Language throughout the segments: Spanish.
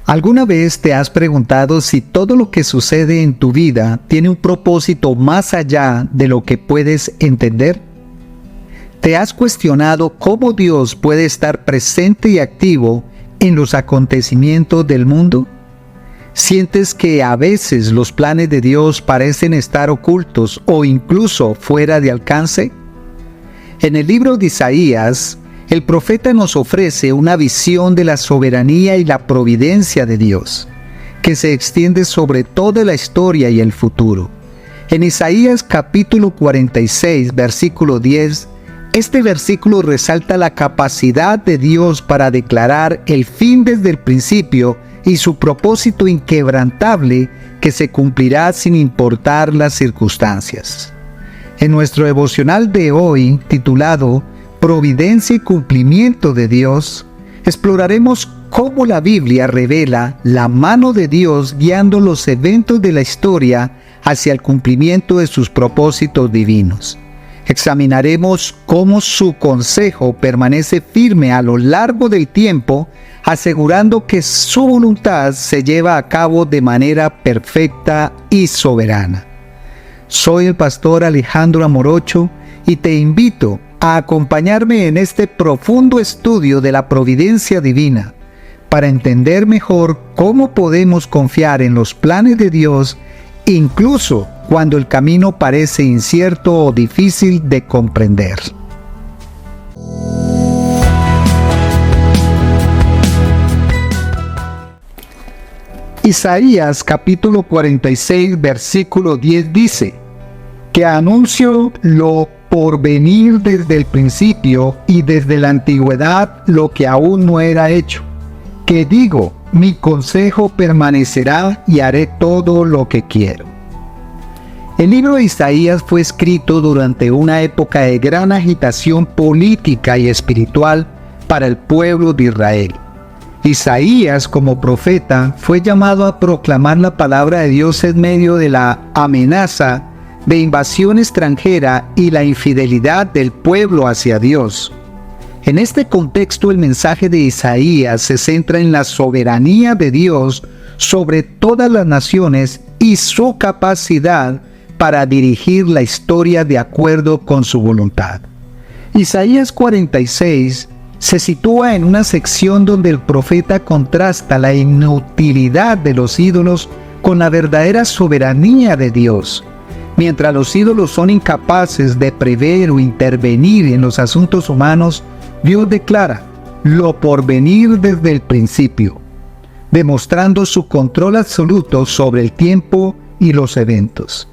¿Alguna vez te has preguntado si todo lo que sucede en tu vida tiene un propósito más allá de lo que puedes entender? ¿Te has cuestionado cómo Dios puede estar presente y activo en los acontecimientos del mundo? ¿Sientes que a veces los planes de Dios parecen estar ocultos o incluso fuera de alcance? En el libro de Isaías, el profeta nos ofrece una visión de la soberanía y la providencia de Dios, que se extiende sobre toda la historia y el futuro. En Isaías capítulo 46, versículo 10, este versículo resalta la capacidad de Dios para declarar el fin desde el principio y su propósito inquebrantable que se cumplirá sin importar las circunstancias. En nuestro devocional de hoy, titulado Providencia y cumplimiento de Dios, exploraremos cómo la Biblia revela la mano de Dios guiando los eventos de la historia hacia el cumplimiento de sus propósitos divinos. Examinaremos cómo su consejo permanece firme a lo largo del tiempo, asegurando que su voluntad se lleva a cabo de manera perfecta y soberana. Soy el pastor Alejandro Amorocho y te invito a acompañarme en este profundo estudio de la providencia divina, para entender mejor cómo podemos confiar en los planes de Dios, incluso cuando el camino parece incierto o difícil de comprender. Isaías capítulo 46, versículo 10 dice: que anuncio lo por venir desde el principio y desde la antigüedad lo que aún no era hecho, que digo, mi consejo permanecerá y haré todo lo que quiero. El libro de Isaías fue escrito durante una época de gran agitación política y espiritual para el pueblo de Israel. Isaías, como profeta, fue llamado a proclamar la palabra de Dios en medio de la amenaza de invasión extranjera y la infidelidad del pueblo hacia Dios. En este contexto, el mensaje de Isaías se centra en la soberanía de Dios sobre todas las naciones y su capacidad para dirigir la historia de acuerdo con su voluntad. Isaías 46 se sitúa en una sección donde el profeta contrasta la inutilidad de los ídolos con la verdadera soberanía de Dios. Mientras los ídolos son incapaces de prever o intervenir en los asuntos humanos, Dios declara lo por venir desde el principio, demostrando su control absoluto sobre el tiempo y los eventos.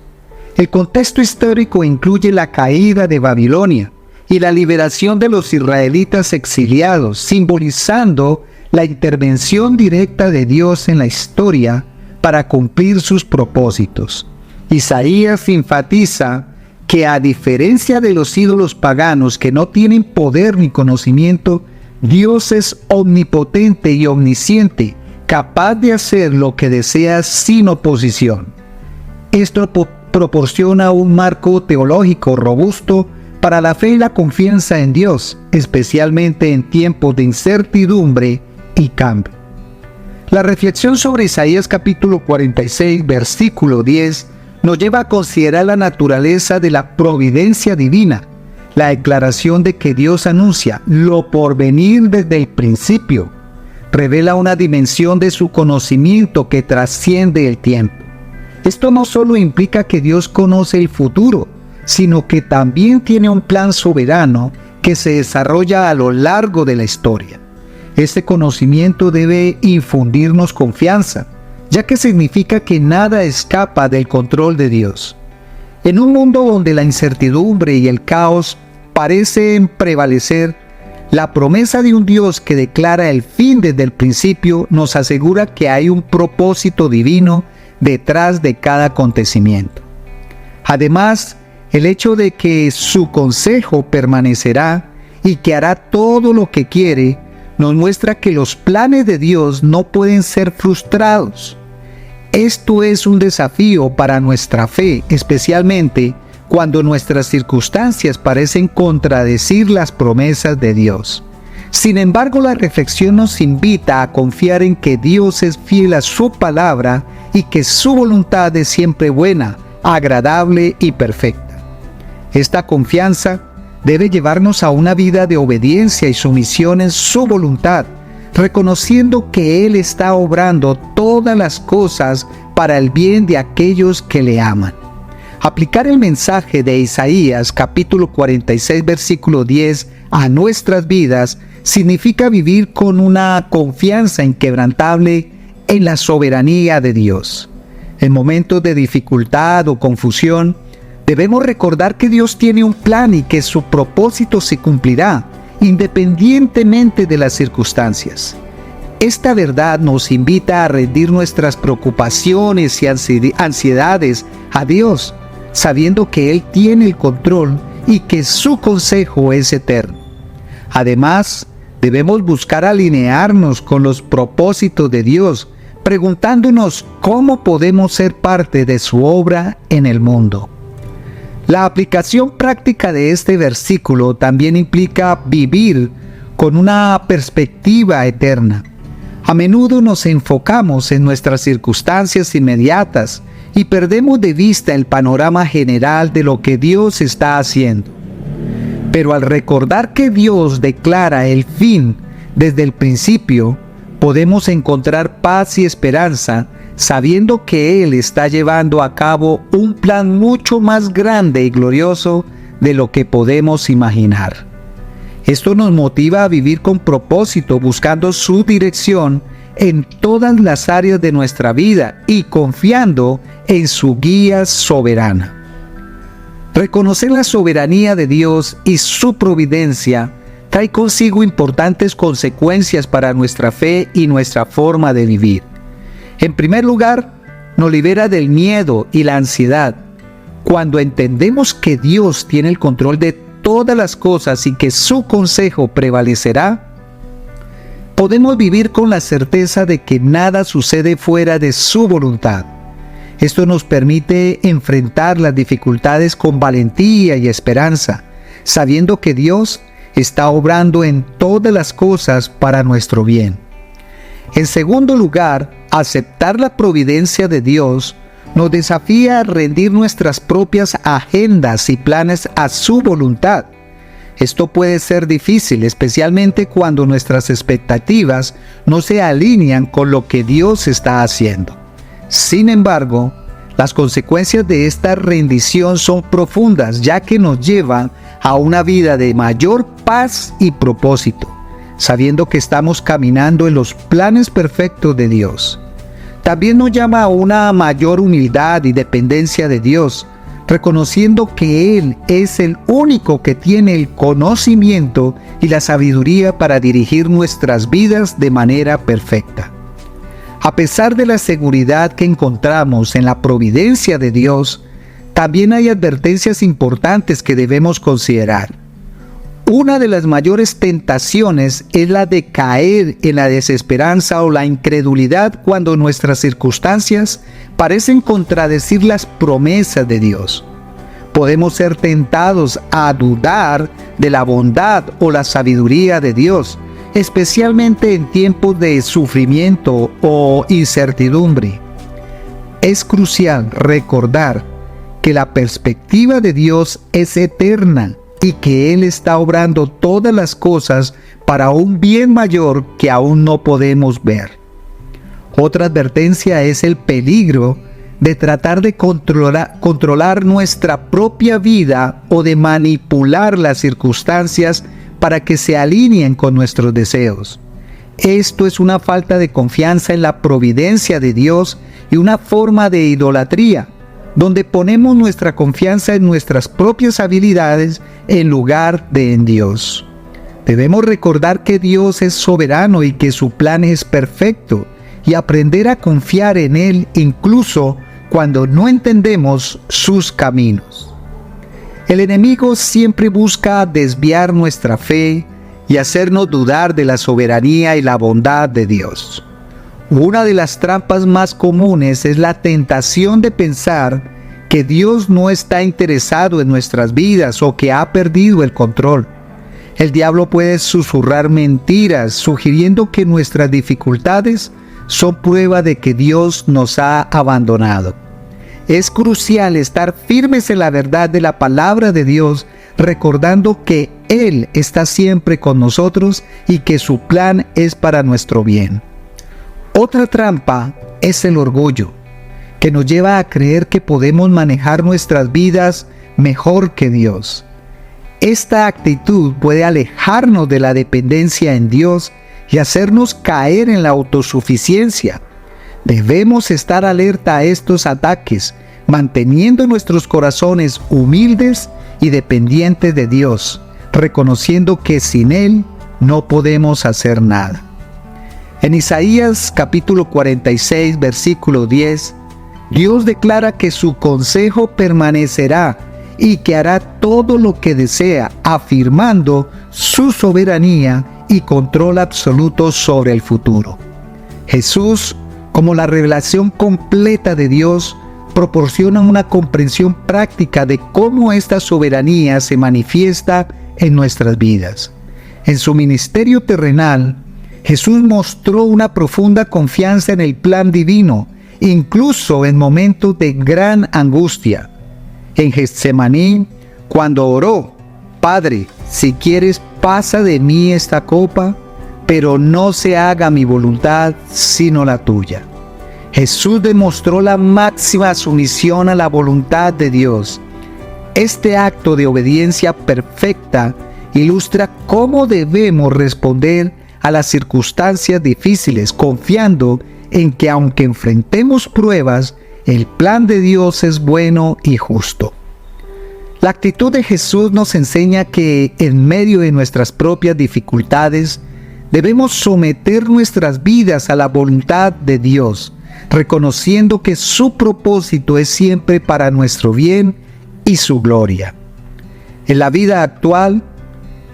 El contexto histórico incluye la caída de Babilonia y la liberación de los israelitas exiliados, simbolizando la intervención directa de Dios en la historia para cumplir sus propósitos. Isaías enfatiza que, a diferencia de los ídolos paganos que no tienen poder ni conocimiento, Dios es omnipotente y omnisciente, capaz de hacer lo que desea sin oposición. Esto proporciona un marco teológico robusto para la fe y la confianza en Dios, especialmente en tiempos de incertidumbre y cambio. La reflexión sobre Isaías capítulo 46, versículo 10, nos lleva a considerar la naturaleza de la providencia divina, la declaración de que Dios anuncia lo por venir desde el principio, revela una dimensión de su conocimiento que trasciende el tiempo. Esto no solo implica que Dios conoce el futuro, sino que también tiene un plan soberano que se desarrolla a lo largo de la historia. Este conocimiento debe infundirnos confianza, ya que significa que nada escapa del control de Dios. En un mundo donde la incertidumbre y el caos parecen prevalecer, la promesa de un Dios que declara el fin desde el principio nos asegura que hay un propósito divino detrás de cada acontecimiento. Además, el hecho de que su consejo permanecerá y que hará todo lo que quiere, nos muestra que los planes de Dios no pueden ser frustrados. Esto es un desafío para nuestra fe, especialmente cuando nuestras circunstancias parecen contradecir las promesas de Dios. Sin embargo, la reflexión nos invita a confiar en que Dios es fiel a su palabra y que su voluntad es siempre buena, agradable y perfecta. Esta confianza debe llevarnos a una vida de obediencia y sumisión en su voluntad, reconociendo que Él está obrando todas las cosas para el bien de aquellos que le aman. Aplicar el mensaje de Isaías capítulo 46 versículo 10 a nuestras vidas significa vivir con una confianza inquebrantable en la soberanía de Dios. En momentos de dificultad o confusión, debemos recordar que Dios tiene un plan y que su propósito se cumplirá, independientemente de las circunstancias. Esta verdad nos invita a rendir nuestras preocupaciones y ansiedades a Dios, sabiendo que Él tiene el control y que su consejo es eterno. Además, debemos buscar alinearnos con los propósitos de Dios, preguntándonos cómo podemos ser parte de su obra en el mundo. La aplicación práctica de este versículo también implica vivir con una perspectiva eterna. A menudo nos enfocamos en nuestras circunstancias inmediatas y perdemos de vista el panorama general de lo que Dios está haciendo. Pero al recordar que Dios declara el fin desde el principio, podemos encontrar paz y esperanza, sabiendo que Él está llevando a cabo un plan mucho más grande y glorioso de lo que podemos imaginar. Esto nos motiva a vivir con propósito, buscando su dirección en todas las áreas de nuestra vida y confiando en su guía soberana. Reconocer la soberanía de Dios y su providencia trae consigo importantes consecuencias para nuestra fe y nuestra forma de vivir. En primer lugar, nos libera del miedo y la ansiedad. Cuando entendemos que Dios tiene el control de todas las cosas y que su consejo prevalecerá, podemos vivir con la certeza de que nada sucede fuera de su voluntad. Esto nos permite enfrentar las dificultades con valentía y esperanza, sabiendo que Dios está obrando en todas las cosas para nuestro bien. En segundo lugar, aceptar la providencia de Dios nos desafía a rendir nuestras propias agendas y planes a su voluntad. Esto puede ser difícil, especialmente cuando nuestras expectativas no se alinean con lo que Dios está haciendo. Sin embargo, las consecuencias de esta rendición son profundas, ya que nos llevan a una vida de mayor paz y propósito, sabiendo que estamos caminando en los planes perfectos de Dios. También nos llama a una mayor humildad y dependencia de Dios, reconociendo que Él es el único que tiene el conocimiento y la sabiduría para dirigir nuestras vidas de manera perfecta. A pesar de la seguridad que encontramos en la providencia de Dios, también hay advertencias importantes que debemos considerar. Una de las mayores tentaciones es la de caer en la desesperanza o la incredulidad cuando nuestras circunstancias parecen contradecir las promesas de Dios. Podemos ser tentados a dudar de la bondad o la sabiduría de Dios, especialmente en tiempos de sufrimiento o incertidumbre. Es crucial recordar que la perspectiva de Dios es eterna y que Él está obrando todas las cosas para un bien mayor que aún no podemos ver. Otra advertencia es el peligro de tratar de controlar nuestra propia vida o de manipular las circunstancias para que se alineen con nuestros deseos. Esto es una falta de confianza en la providencia de Dios y una forma de idolatría, donde ponemos nuestra confianza en nuestras propias habilidades en lugar de en Dios. Debemos recordar que Dios es soberano y que su plan es perfecto, y aprender a confiar en Él incluso cuando no entendemos sus caminos. El enemigo siempre busca desviar nuestra fe y hacernos dudar de la soberanía y la bondad de Dios. Una de las trampas más comunes es la tentación de pensar que Dios no está interesado en nuestras vidas o que ha perdido el control. El diablo puede susurrar mentiras, sugiriendo que nuestras dificultades son prueba de que Dios nos ha abandonado. Es crucial estar firmes en la verdad de la palabra de Dios, recordando que Él está siempre con nosotros y que su plan es para nuestro bien. Otra trampa es el orgullo, que nos lleva a creer que podemos manejar nuestras vidas mejor que Dios. Esta actitud puede alejarnos de la dependencia en Dios y hacernos caer en la autosuficiencia. Debemos estar alerta a estos ataques, manteniendo nuestros corazones humildes y dependientes de Dios, reconociendo que sin Él no podemos hacer nada. En Isaías capítulo 46, versículo 10, Dios declara que su consejo permanecerá y que hará todo lo que desea, afirmando su soberanía y control absoluto sobre el futuro. Jesús, como la revelación completa de Dios, proporciona una comprensión práctica de cómo esta soberanía se manifiesta en nuestras vidas. En su ministerio terrenal, Jesús mostró una profunda confianza en el plan divino, incluso en momentos de gran angustia. En Getsemaní, cuando oró: Padre, si quieres, pasa de mí esta copa, pero no se haga mi voluntad, sino la tuya. Jesús demostró la máxima sumisión a la voluntad de Dios. Este acto de obediencia perfecta ilustra cómo debemos responder a las circunstancias difíciles, confiando en que aunque enfrentemos pruebas, el plan de Dios es bueno y justo. La actitud de Jesús nos enseña que en medio de nuestras propias dificultades debemos someter nuestras vidas a la voluntad de Dios, reconociendo que su propósito es siempre para nuestro bien y su gloria. En la vida actual,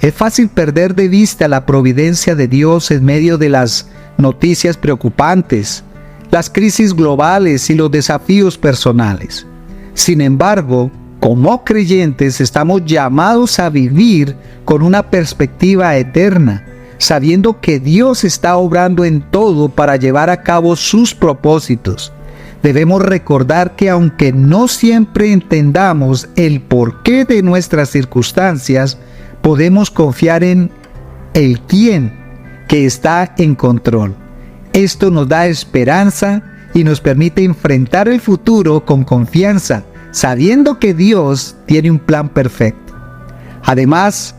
es fácil perder de vista la providencia de Dios en medio de las noticias preocupantes, las crisis globales y los desafíos personales. Sin embargo, como creyentes estamos llamados a vivir con una perspectiva eterna, sabiendo que Dios está obrando en todo para llevar a cabo sus propósitos. Debemos recordar que aunque no siempre entendamos el porqué de nuestras circunstancias, podemos confiar en el quién que está en control. Esto nos da esperanza y nos permite enfrentar el futuro con confianza, sabiendo que Dios tiene un plan perfecto. Además,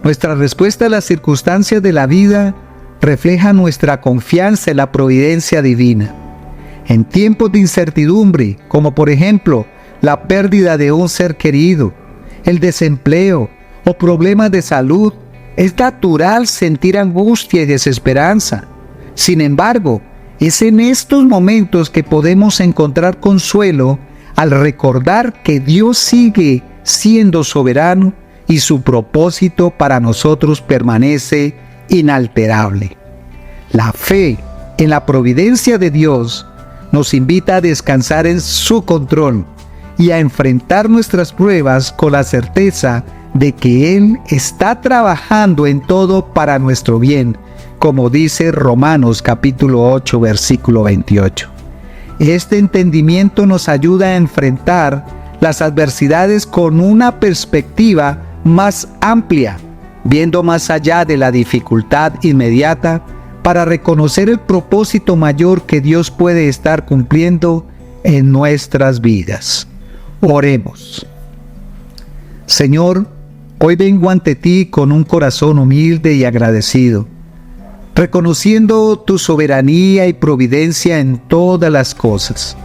nuestra respuesta a las circunstancias de la vida refleja nuestra confianza en la providencia divina. En tiempos de incertidumbre, como por ejemplo la pérdida de un ser querido, el desempleo o problemas de salud, es natural sentir angustia y desesperanza. Sin embargo, es en estos momentos que podemos encontrar consuelo al recordar que Dios sigue siendo soberano y su propósito para nosotros permanece inalterable. La fe en la providencia de Dios nos invita a descansar en su control y a enfrentar nuestras pruebas con la certeza de que Él está trabajando en todo para nuestro bien, como dice Romanos capítulo 8, versículo 28. Este entendimiento nos ayuda a enfrentar las adversidades con una perspectiva más amplia, viendo más allá de la dificultad inmediata para reconocer el propósito mayor que Dios puede estar cumpliendo en nuestras vidas. Oremos. Señor, hoy vengo ante ti con un corazón humilde y agradecido, reconociendo tu soberanía y providencia en todas las cosas.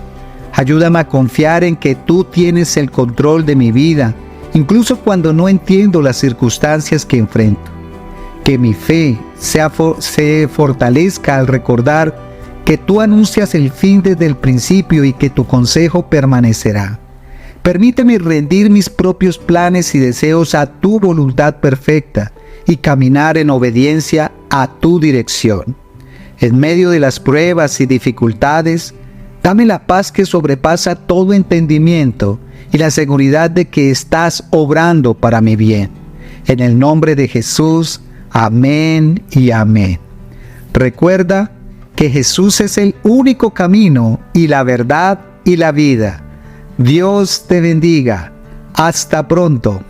Ayúdame a confiar en que tú tienes el control de mi vida, incluso cuando no entiendo las circunstancias que enfrento. Que mi fe se fortalezca al recordar que tú anuncias el fin desde el principio y que tu consejo permanecerá. Permíteme rendir mis propios planes y deseos a tu voluntad perfecta y caminar en obediencia a tu dirección. En medio de las pruebas y dificultades, dame la paz que sobrepasa todo entendimiento y la seguridad de que estás obrando para mi bien. En el nombre de Jesús, amén y amén. Recuerda que Jesús es el único camino y la verdad y la vida. Dios te bendiga. Hasta pronto.